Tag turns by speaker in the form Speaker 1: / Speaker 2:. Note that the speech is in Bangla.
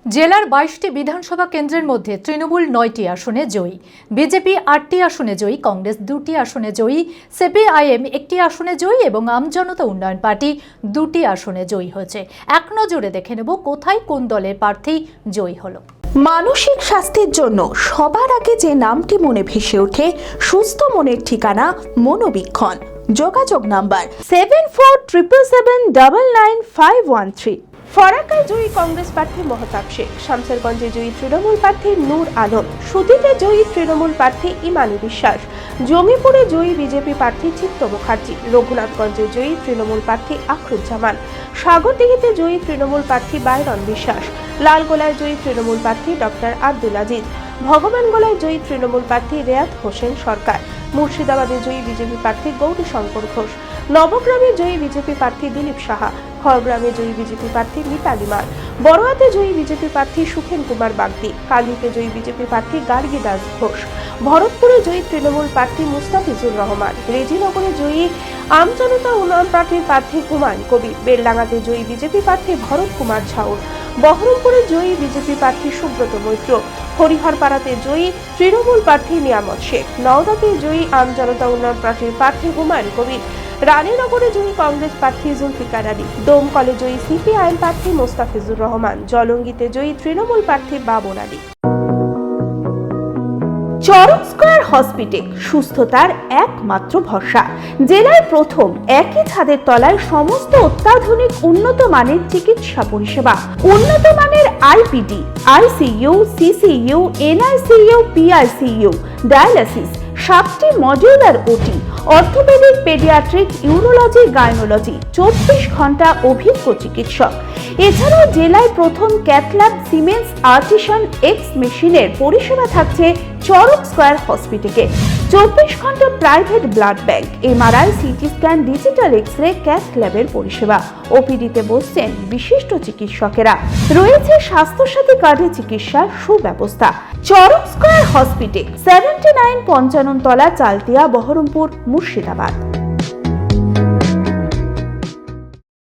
Speaker 1: জেলার 22টি বিধানসভা কেন্দ্রের মধ্যে তৃণমূল 9টি আসনে জয়ী, বিজেপি 8টি আসনে জয়ী, কংগ্রেস 2টি আসনে জয়ী, সিপিআইএম 1টি আসনে জয়ী এবং আমজনতা উন্নয়ন পার্টি 2টি আসনে জয়ী হয়েছে। এক নজরে দেখে নেব কোথায় কোন দলের প্রার্থী জয়ী হলো।
Speaker 2: মানসিক স্বাস্থ্যের জন্য সবার আগে যে নামটি মনে ভেসে ওঠে, সুস্থ মনের ঠিকানা মনোবীক্ষণ। যোগাযোগ নাম্বার 7477799513। ফরাক্কায় জয়ী কংগ্রেস প্রার্থী মহতাব শেখ, শামসেরগঞ্জে জয়ী তৃণমূল প্রার্থী নূর আলম, সুতিতে জয়ী তৃণমূল প্রার্থী ইমানি বিশ্বাস, জঙ্গিপুরে জয়ী বিজেপি প্রার্থী চিত্ত মুখার্জি, রঘুনাথগঞ্জে জয়ী তৃণমূল প্রার্থী আখরুজ্জামান, সাগরদিঘিতে জয়ী তৃণমূল প্রার্থী বাইরন বিশ্বাস, লালগোলায় জয়ী তৃণমূল প্রার্থী ডক্টর আব্দুল আজিজ, ভগবানগোলায় জয়ী তৃণমূল প্রার্থী রেয়াত হোসেন সরকার, মুর্শিদাবাদে জয়ী বিজেপি প্রার্থী গৌরী শঙ্কর ঘোষ, নবগ্রামে জয়ী বিজেপি প্রার্থী দিলীপ সাহা, খড়গ্রামে জয়ী বিজেপি প্রার্থী মিতালি মার, বড়োয়াতে জয়ী বিজেপি প্রার্থী সুখেন কুমার বাগদি, কান্দিতে জয়ী বিজেপি প্রার্থী গার্গী দাস ঘোষ, ভরতপুরে জয়ী তৃণমূল প্রার্থী মুস্তাফিজুর রহমান, রেজিনগরে জয়ী আমজনতা উন্নয়ন পার্টির প্রার্থী হুমায়ুন কবির, বেলডাঙ্গাতে জয়ী বিজেপি প্রার্থী ভরত কুমার ঝাউর, বহরমপুরে জয়ী বিজেপি প্রার্থী সুব্রত মৈত্র, হরিহরপাড়াতে জয়ী তৃণমূল প্রার্থী নিয়ামত শেখ, নওদাতে জয়ী আমজনতা উন্নয়ন পার্টির প্রার্থী হুমায়ুন কবির, রানীনগরে জয়ী কংগ্রেস প্রার্থী জুলফিকার আলী, ডোমকলে জয়ী সিপিআইএম প্রার্থী মোস্তাফিজুর রহমান, জলঙ্গিতে জয়ী তৃণমূল প্রার্থী বাবর আলী। চরক স্কয়ার হসপিটাল সুস্থতার একমাত্র ভরসা। জেলায় প্রথম একই ছাদের তলায় সমস্ত অত্যাধুনিক উন্নত মানের চিকিৎসা পরিষেবা, উন্নত মানের IPD, ICU, CCU, NICU, PICU, dialysis, 7টি modular OT, orthopaedic, paediatric, urology, gynaecology, 24 ঘন্টা অভিজ্ঞ চিকিৎসক। এছাড়াও জেলায় প্রথম ক্যাথল্যাব সিমেন্স আর্টিসান এক্স মেশিনের পরিষেবা থাকছে চরক স্কয়ার হসপিটালে। 24 ঘন্টা private blood bank, MRI, CT scan, digital X-ray, cath ল্যাবের পরিষেবা। ওপিডিতে বসছেন বিশিষ্ট চিকিৎসকেরা। রয়েছে স্বাস্থ্যসাথী কার্ডে চিকিৎসার সুব্যবস্থা। চরক স্কয়ার হসপিটাল, 79 পঞ্চানন তলা, চালতিয়া, বহরমপুর, মুর্শিদাবাদ।